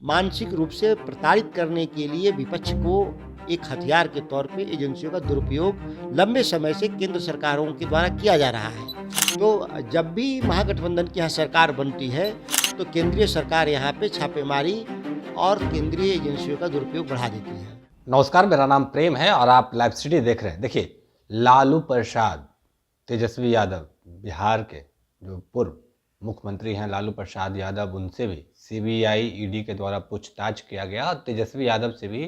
मानसिक रूप से प्रताड़ित करने के लिए विपक्ष को एक हथियार के तौर पे एजेंसियों का दुरुपयोग लंबे समय से केंद्र सरकारों के द्वारा किया जा रहा है। तो जब भी महागठबंधन की यहाँ सरकार बनती है, तो केंद्रीय सरकार यहाँ पे छापेमारी और केंद्रीय एजेंसियों का दुरुपयोग बढ़ा देती है। नमस्कार, मेरा नाम प्रेम है और आप लाइव सिटी देख रहे हैं। देखिए, लालू प्रसाद तेजस्वी यादव बिहार के जो पूर्व मुख्यमंत्री हैं लालू प्रसाद यादव, उनसे भी सीबीआई ईडी के द्वारा पूछताछ किया गया और तेजस्वी यादव से भी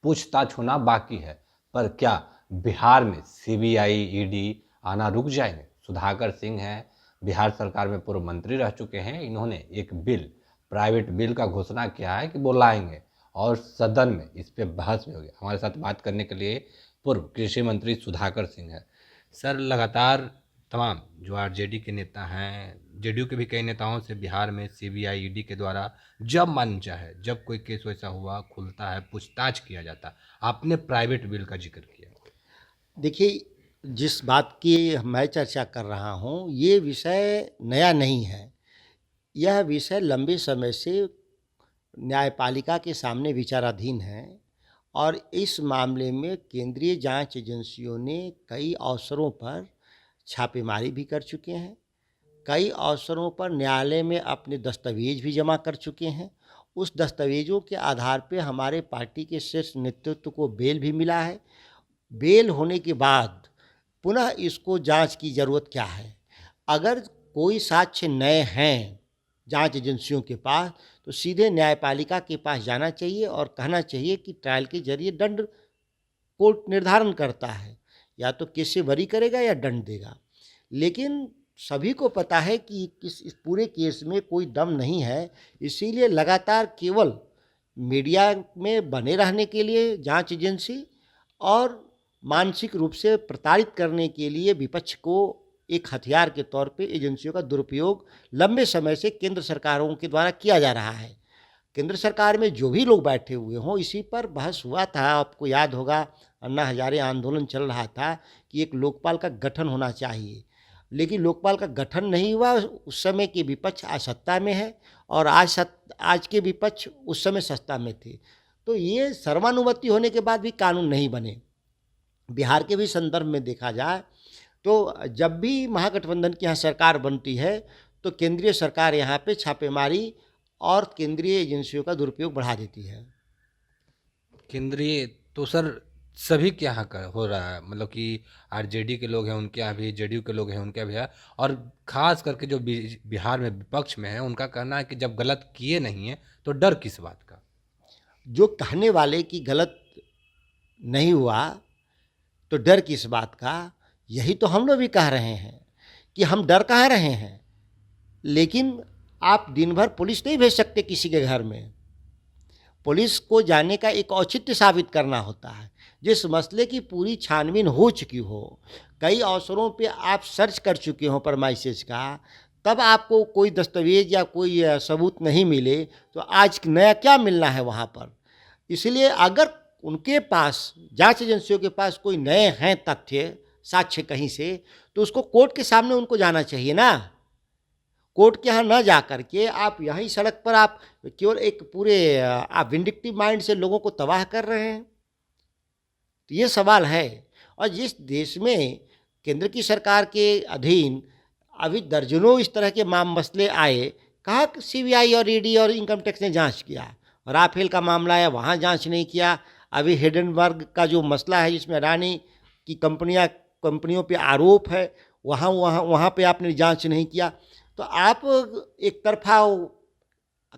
पूछताछ होना बाकी है। पर क्या बिहार में सीबीआई ईडी आना रुक जाएंगे? सुधाकर सिंह हैं, बिहार सरकार में पूर्व मंत्री रह चुके हैं। इन्होंने एक बिल, प्राइवेट बिल का घोषणा किया है कि वो लाएंगे और सदन में इस पर बहस भी होगी। हमारे साथ बात करने के लिए पूर्व कृषि मंत्री सुधाकर सिंह है। सर, लगातार तमाम जो आरजेडी के नेता हैं, जेडीयू के भी कई नेताओं से बिहार में सीबीआई ईडी के द्वारा जब मन चाहे, जब कोई केस वैसा हुआ खुलता है, पूछताछ किया जाता। आपने प्राइवेट बिल का जिक्र किया। देखिए, जिस बात की मैं चर्चा कर रहा हूँ, ये विषय नया नहीं है। यह विषय लंबे समय से न्यायपालिका के सामने विचाराधीन है और इस मामले में केंद्रीय जांच एजेंसियों ने कई अवसरों पर छापेमारी भी कर चुके हैं। कई अवसरों पर न्यायालय में अपने दस्तावेज भी जमा कर चुके हैं। उस दस्तावेजों के आधार पे हमारे पार्टी के शीर्ष नेतृत्व को बेल भी मिला है। बेल होने के बाद पुनः इसको जांच की ज़रूरत क्या है? अगर कोई साक्ष्य नए हैं जांच एजेंसियों के पास, तो सीधे न्यायपालिका के पास जाना चाहिए और कहना चाहिए कि ट्रायल के जरिए दंड कोर्ट निर्धारण करता है, या तो केस से बरी करेगा या दंड देगा। लेकिन सभी को पता है कि इस पूरे केस में कोई दम नहीं है, इसीलिए लगातार केवल मीडिया में बने रहने के लिए जांच एजेंसी और मानसिक रूप से प्रताड़ित करने के लिए विपक्ष को एक हथियार के तौर पे एजेंसियों का दुरुपयोग लंबे समय से केंद्र सरकारों के द्वारा किया जा रहा है। केंद्र सरकार में जो भी लोग बैठे हुए हों, इसी पर बहस हुआ था। आपको याद होगा, अन्ना हजारे आंदोलन चल रहा था कि एक लोकपाल का गठन होना चाहिए, लेकिन लोकपाल का गठन नहीं हुआ। उस समय के विपक्ष आज सत्ता में है और आज के विपक्ष उस समय सत्ता में थे। तो ये सर्वानुमति होने के बाद भी कानून नहीं बने। बिहार के भी संदर्भ में देखा जाए तो जब भी महागठबंधन की यहाँ सरकार बनती है, तो केंद्रीय सरकार यहाँ पे छापेमारी और केंद्रीय एजेंसियों का दुरुपयोग बढ़ा देती है। केंद्रीय तो सर सभी के यहाँ का हो रहा है, मतलब कि आरजेडी के लोग हैं उनके यहाँ भी, जेडीयू के लोग हैं उनके यहाँ भी है। और खास करके जो बिहार में विपक्ष में है, उनका कहना है कि जब गलत किए नहीं है तो डर किस बात का? जो कहने वाले कि गलत नहीं हुआ तो डर किस बात का, यही तो हम लोग भी कह रहे हैं कि हम डर कहाँ रहे हैं। लेकिन आप दिन भर पुलिस नहीं भेज सकते किसी के घर में। पुलिस को जाने का एक औचित्य साबित करना होता है। जिस मसले की पूरी छानबीन हो चुकी हो, कई अवसरों पे आप सर्च कर चुके हो परमाइसेज का, तब आपको कोई दस्तावेज या कोई सबूत नहीं मिले, तो आज नया क्या मिलना है वहाँ पर। इसलिए अगर उनके पास, जांच एजेंसियों के पास कोई नए हैं तथ्य, साक्ष्य कहीं से, तो उसको कोर्ट के सामने उनको जाना चाहिए ना। कोर्ट के यहाँ न जा कर के आप यहीं सड़क पर आप केवल एक पूरे आप विंडिक्टिव माइंड से लोगों को तबाह कर रहे हैं। तो ये सवाल है। और जिस देश में केंद्र की सरकार के अधीन अभी दर्जनों इस तरह के मसले आए, कहाँ सीबीआई और ईडी और इनकम टैक्स ने जांच किया? राफेल का मामला है, वहाँ जांच नहीं किया। अभी हिंडनबर्ग का जो मसला है, जिसमें अडानी की कंपनियों पे आरोप है, वहाँ पे आपने जांच नहीं किया। तो आप एक तरफा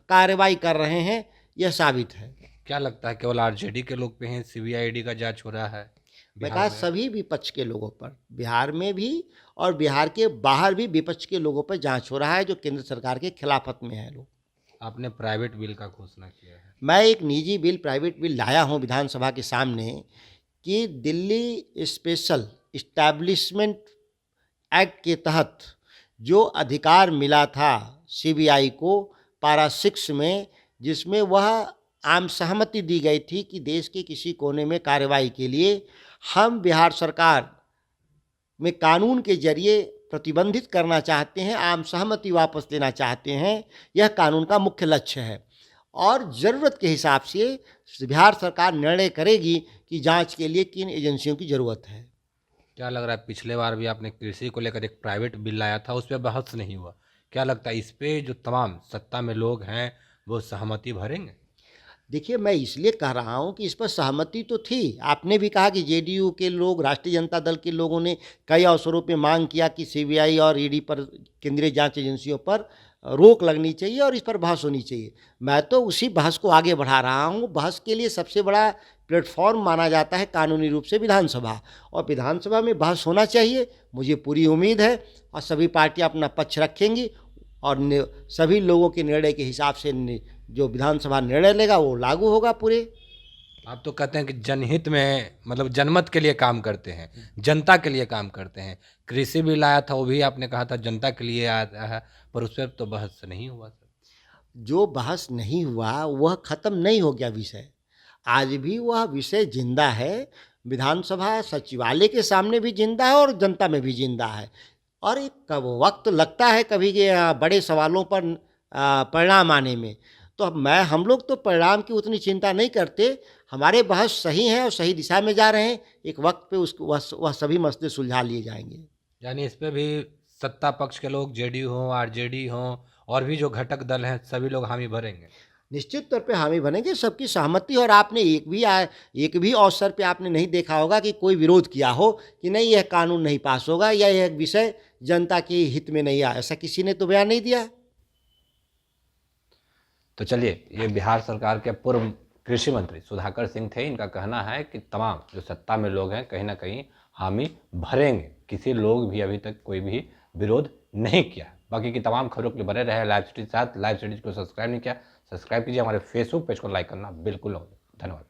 कार्रवाई कर रहे हैं, यह साबित है। क्या लगता है केवल आरजेडी के लोग पे हैं सीबीआई ईडी का जांच हो रहा है? मैं कहा सभी विपक्ष के लोगों पर, बिहार में भी और बिहार के बाहर भी विपक्ष के लोगों पर जांच हो रहा है, जो केंद्र सरकार के खिलाफत में है लोग। आपने प्राइवेट बिल का घोषणा किया है। मैं एक निजी बिल, प्राइवेट बिल लाया हूं विधानसभा के सामने कि दिल्ली स्पेशल इस्टेब्लिशमेंट एक्ट के तहत जो अधिकार मिला था सीबीआई को पारा 6 में, जिसमें वह आम सहमति दी गई थी कि देश के किसी कोने में कार्रवाई के लिए हम बिहार सरकार में कानून के जरिए प्रतिबंधित करना चाहते हैं, आम सहमति वापस लेना चाहते हैं। यह कानून का मुख्य लक्ष्य है और ज़रूरत के हिसाब से बिहार सरकार निर्णय करेगी कि जांच के लिए किन एजेंसियों की ज़रूरत है। क्या लग रहा है, पिछले बार भी आपने कृषि को लेकर एक प्राइवेट बिल लाया था, उस पर बहस नहीं हुआ, क्या लगता है इस पे जो तमाम सत्ता में लोग हैं वो सहमति भरेंगे? देखिए, मैं इसलिए कह रहा हूँ कि इस पर सहमति तो थी। आपने भी कहा कि जेडीयू के लोग, राष्ट्रीय जनता दल के लोगों ने कई अवसरों पे मांग किया कि सीबीआई और ईडी पर, केंद्रीय जांच एजेंसियों पर रोक लगनी चाहिए और इस पर बहस होनी चाहिए। मैं तो उसी बहस को आगे बढ़ा रहा हूँ। बहस के लिए सबसे बड़ा प्लेटफॉर्म माना जाता है कानूनी रूप से विधानसभा, और विधानसभा में बहस होना चाहिए। मुझे पूरी उम्मीद है और सभी पार्टियाँ अपना पक्ष रखेंगी और सभी लोगों के निर्णय के हिसाब से जो विधानसभा निर्णय लेगा वो लागू होगा पूरे। आप तो कहते हैं कि जनहित में, मतलब जनमत के लिए काम करते हैं, जनता के लिए काम करते हैं। कृषि बिल आया था, वो भी आपने कहा था जनता के लिए आया है, पर उस पर तो बहस नहीं हुआ सर। जो बहस नहीं हुआ वह खत्म नहीं हो गया विषय, आज भी वह विषय जिंदा है। विधानसभा सचिवालय के सामने भी जिंदा है और जनता में भी जिंदा है। और एक कब वक्त लगता है कभी के बड़े सवालों पर परिणाम आने में, तो हम लोग तो परिणाम की उतनी चिंता नहीं करते। हमारे बहस सही हैं और सही दिशा में जा रहे हैं। एक वक्त पे उसको वह सभी मसले सुलझा लिए जाएंगे। यानी इस पे भी सत्ता पक्ष के लोग, जेडीयू हो, आरजेडी हो, और भी जो घटक दल हैं, सभी लोग हामी भरेंगे। निश्चित तौर पे हामी बनेंगे, सबकी सहमति। और आपने एक भी अवसर पे आपने नहीं देखा होगा कि कोई विरोध किया हो कि नहीं यह कानून नहीं पास होगा या यह विषय जनता के हित में नहीं आया, ऐसा किसी ने तो बयान नहीं दिया। तो चलिए, ये बिहार सरकार के पूर्व कृषि मंत्री सुधाकर सिंह थे। इनका कहना है कि तमाम जो सत्ता में लोग हैं कहीं ना कहीं हामी भरेंगे। किसी लोग भी अभी तक कोई भी विरोध नहीं किया। बाकी की तमाम खबरों के लिए बने रहे लाइव सिटी के साथ। लाइव सिटी को सब्सक्राइब नहीं किया, सब्सक्राइब कीजिए। हमारे फेसबुक पेज को लाइक करना बिल्कुल ना भूलें। धन्यवाद।